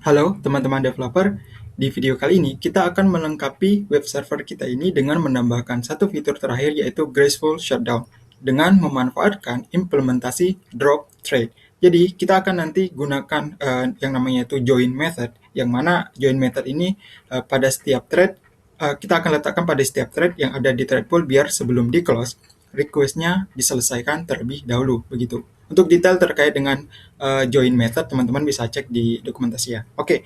Halo teman-teman developer, di video kali ini kita akan melengkapi web server kita ini dengan menambahkan satu fitur terakhir yaitu Graceful Shutdown dengan memanfaatkan implementasi drop thread. Jadi kita akan nanti gunakan yang namanya itu join method, yang mana join method ini pada setiap thread kita akan letakkan pada setiap thread yang ada di thread pool biar sebelum di close request-nya diselesaikan terlebih dahulu begitu. Untuk detail terkait dengan join method, teman-teman bisa cek di dokumentasi ya. Oke,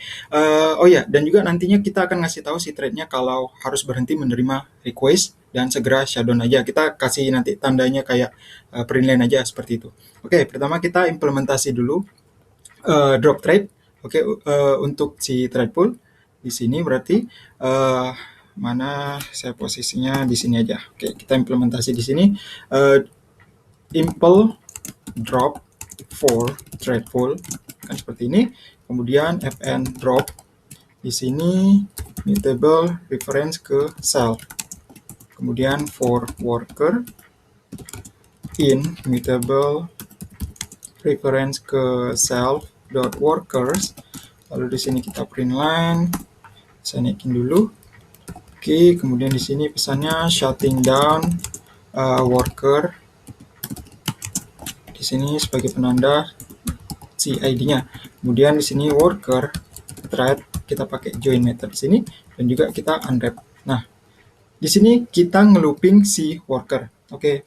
oh ya, dan juga nantinya kita akan ngasih tahu si thread-nya kalau harus berhenti menerima request dan segera shutdown aja. Kita kasih nanti tandanya kayak print line aja seperti itu. Oke, pertama kita implementasi dulu drop thread. Oke, untuk si thread pool di sini berarti mana saya posisinya di sini aja. Oke, kita implementasi di sini impl drop for thread pool kan seperti ini. Kemudian fn drop di sini mutable reference ke self. Kemudian for worker in mutable reference ke self dot workers. Lalu di sini kita print line. Saya naikin dulu. Oke, kemudian di sini pesannya shutting down worker. Di sini sebagai penanda si ID-nya. Kemudian di sini worker thread kita pakai join method di sini dan juga kita unwrap. Nah, di sini kita ngelooping si worker. Oke.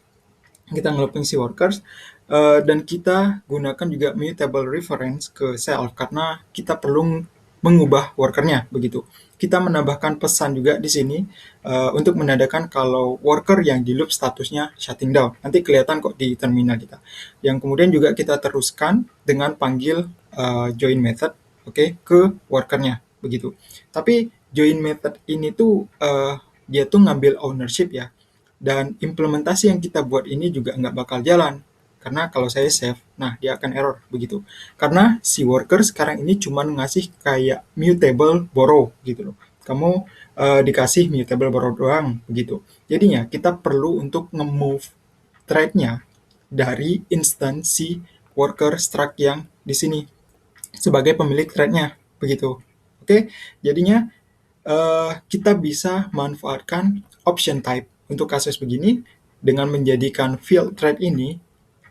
Kita ngelooping si workers dan kita gunakan juga mutable reference ke self karena kita perlu mengubah workernya begitu. Kita menambahkan pesan juga di sini untuk menandakan kalau worker yang di loop statusnya shutting down. Nanti kelihatan kok di terminal kita. Yang kemudian juga kita teruskan dengan panggil join method, oke, ke workernya begitu. Tapi join method ini tuh dia tuh ngambil ownership ya. Dan implementasi yang kita buat ini juga nggak bakal jalan. Karena kalau saya save, nah dia akan error begitu. Karena si worker sekarang ini cuma ngasih kayak mutable borrow gitu loh. Kamu dikasih mutable borrow doang begitu. Jadinya kita perlu untuk nge-move thread-nya dari instansi worker struct yang di sini sebagai pemilik thread-nya begitu. Oke, jadinya kita bisa manfaatkan option type untuk kasus begini dengan menjadikan field thread ini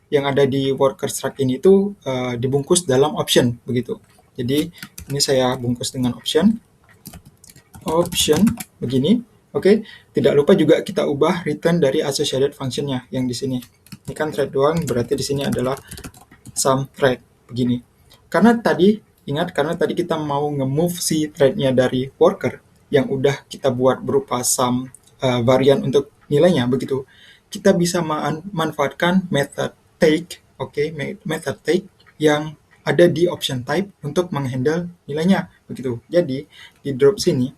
yang ada di worker struct ini itu dibungkus dalam option begitu. Jadi ini saya bungkus dengan option begini. Oke, tidak lupa juga kita ubah return dari associated function-nya yang di sini. Ini kan thread doang, berarti di sini adalah some thread begini. Karena tadi kita mau nge-move si thread-nya dari worker yang udah kita buat berupa some varian untuk nilainya begitu. Kita bisa manfaatkan method take, method take yang ada di option type untuk menghandle nilainya begitu. Jadi di drop sini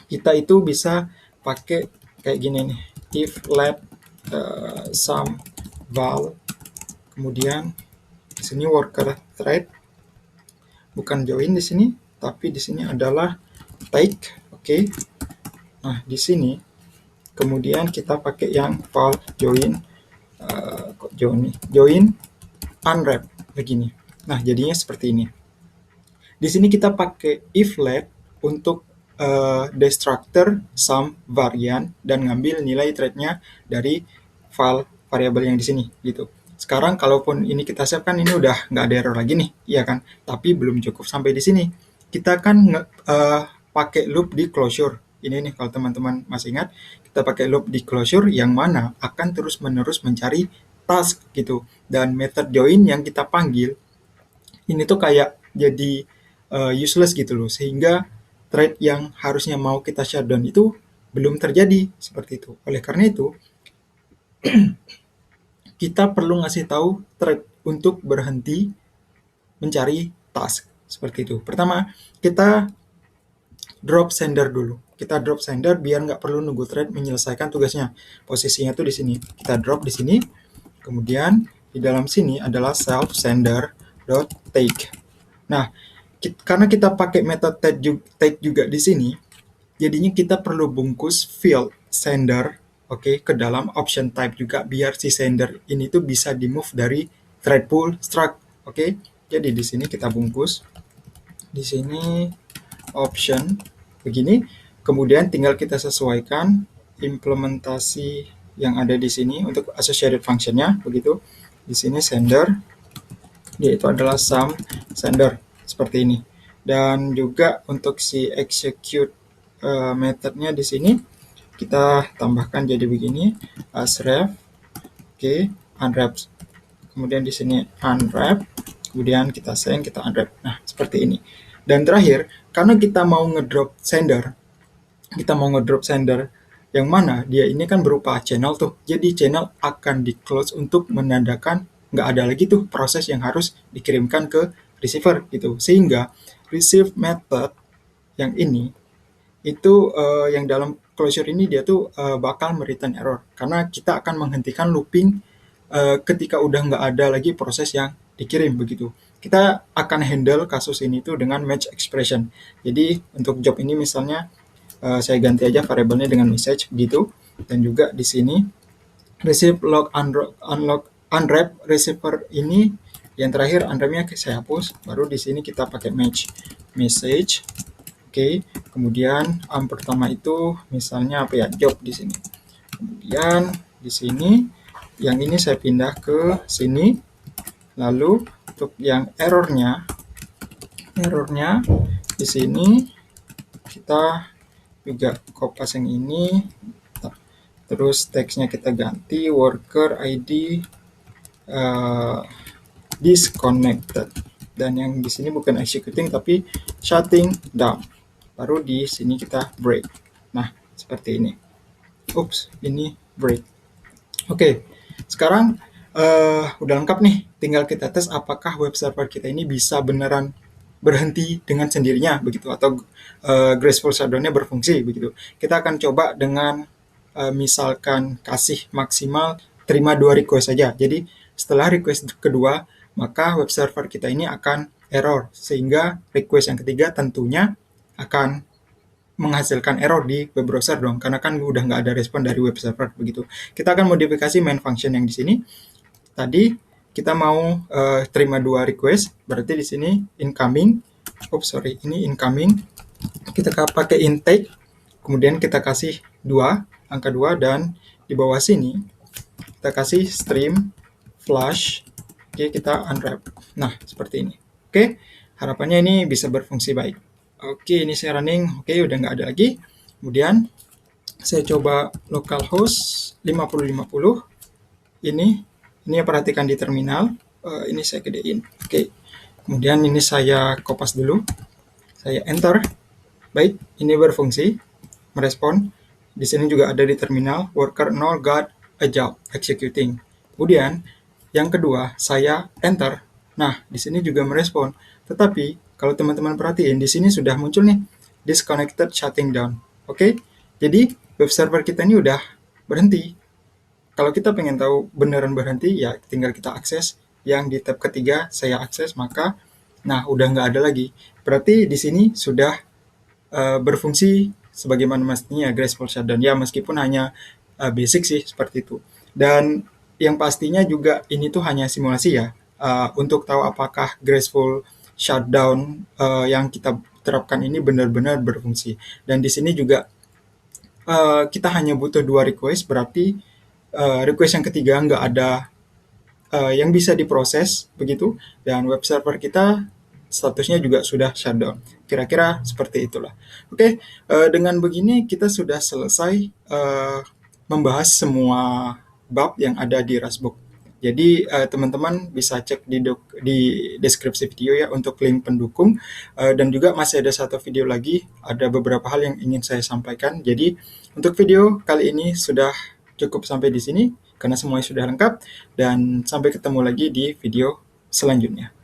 kita itu bisa pakai kayak gini nih, if let some val, kemudian di sini worker thread, bukan join di sini, tapi di sini adalah take, oke. Nah di sini kemudian kita pakai yang val join, join unwrap begini. Nah jadinya seperti ini. Di sini kita pakai if let untuk destructor some varian dan ngambil nilai thread-nya dari file variabel yang di sini gitu. Sekarang kalaupun ini kita save kan ini udah nggak ada error lagi nih, iya kan? Tapi belum cukup sampai di sini. Kita kan pakai loop di closure. Ini nih kalau teman-teman masih ingat, kita pakai loop di closure yang mana akan terus-menerus mencari task gitu. Dan method join yang kita panggil ini tuh kayak jadi useless gitu loh, sehingga thread yang harusnya mau kita shutdown itu belum terjadi seperti itu. Oleh karena itu, kita perlu ngasih tahu thread untuk berhenti mencari task seperti itu. Pertama, kita drop sender dulu. Kita drop sender biar nggak perlu nunggu thread menyelesaikan tugasnya. Posisinya tuh di sini. Kita drop di sini. Kemudian di dalam sini adalah self sender dot take. Nah, karena kita pakai metode take juga di sini, jadinya kita perlu bungkus field sender, ke dalam option type juga biar si sender ini tuh bisa di move dari thread pool struct, Jadi di sini kita bungkus di sini option begini. Kemudian tinggal kita sesuaikan implementasi yang ada di sini untuk associated function-nya begitu. Di sini sender, dia itu adalah sum sender seperti ini. Dan juga untuk si execute methodnya di sini kita tambahkan jadi begini, asref, oke, unwrap. Kemudian di sini unwrap, kemudian kita send, kita unwrap. Nah, seperti ini. Dan terakhir, karena kita mau ngedrop sender, yang mana dia ini kan berupa channel tuh. Jadi channel akan di close untuk menandakan nggak ada lagi tuh proses yang harus dikirimkan ke receiver gitu. Sehingga receive method yang ini itu yang dalam closure ini dia tuh bakal mereturn error karena kita akan menghentikan looping ketika udah nggak ada lagi proses yang dikirim begitu. Kita akan handle kasus ini tuh dengan match expression. Jadi untuk job ini misalnya saya ganti aja variabelnya dengan message gitu. Dan juga di sini receive log unwrap receiver ini yang terakhir unwrapnya saya hapus. Baru di sini kita pakai match message. Oke, kemudian pertama itu misalnya apa ya, job di sini. Kemudian di sini yang ini saya pindah ke sini. Lalu untuk yang errornya di sini kita juga kopas yang ini, terus teksnya kita ganti worker ID disconnected, dan yang di sini bukan executing tapi shutting down. Baru di sini kita break. Nah, seperti ini. Oops, ini break. Oke, sekarang udah lengkap nih. Tinggal kita tes apakah web server kita ini bisa beneran berhenti dengan sendirinya begitu, atau graceful shutdown-nya berfungsi begitu. Kita akan coba dengan misalkan kasih maksimal terima 2 request saja. Jadi setelah request kedua, maka web server kita ini akan error, sehingga request yang ketiga tentunya akan menghasilkan error di web browser dong, karena kan udah nggak ada respon dari web server begitu. Kita akan modifikasi main function yang di sini. Tadi kita mau terima 2 request, berarti di sini incoming. Ini incoming. Kita pakai intake, kemudian kita kasih 2, angka 2, dan di bawah sini kita kasih stream flush. Oke, kita unwrap. Nah, seperti ini. Oke, harapannya ini bisa berfungsi baik. Oke, ini saya running. Oke, udah nggak ada lagi. Kemudian saya coba localhost 5050. Ini perhatikan di terminal. Ini saya gedein. Oke. Kemudian ini saya kopas dulu. Saya enter. Baik, ini berfungsi, merespon. Di sini juga ada di terminal worker 0 got a job executing. Kemudian yang kedua saya enter. Nah, di sini juga merespon. Tetapi kalau teman-teman perhatiin, di sini sudah muncul nih disconnected shutting down. Oke, jadi web server kita ini udah berhenti. Kalau kita pengen tahu beneran berhenti, ya tinggal kita akses. Yang di tab ketiga saya akses, maka nah udah nggak ada lagi. Berarti di sini sudah berfungsi sebagaimana mestinya graceful shutdown. Ya meskipun hanya basic sih seperti itu. Dan yang pastinya juga ini tuh hanya simulasi ya. Untuk tahu apakah graceful shutdown yang kita terapkan ini benar-benar berfungsi. Dan di sini juga kita hanya butuh 2 request, berarti request yang ketiga nggak ada yang bisa diproses begitu, dan web server kita statusnya juga sudah shutdown. Kira-kira seperti itulah. Oke, dengan begini kita sudah selesai membahas semua bab yang ada di Rustbook. Jadi teman-teman bisa cek di deskripsi video ya untuk link pendukung, dan juga masih ada satu video lagi, ada beberapa hal yang ingin saya sampaikan. Jadi untuk video kali ini sudah cukup sampai di sini karena semuanya sudah lengkap, dan sampai ketemu lagi di video selanjutnya.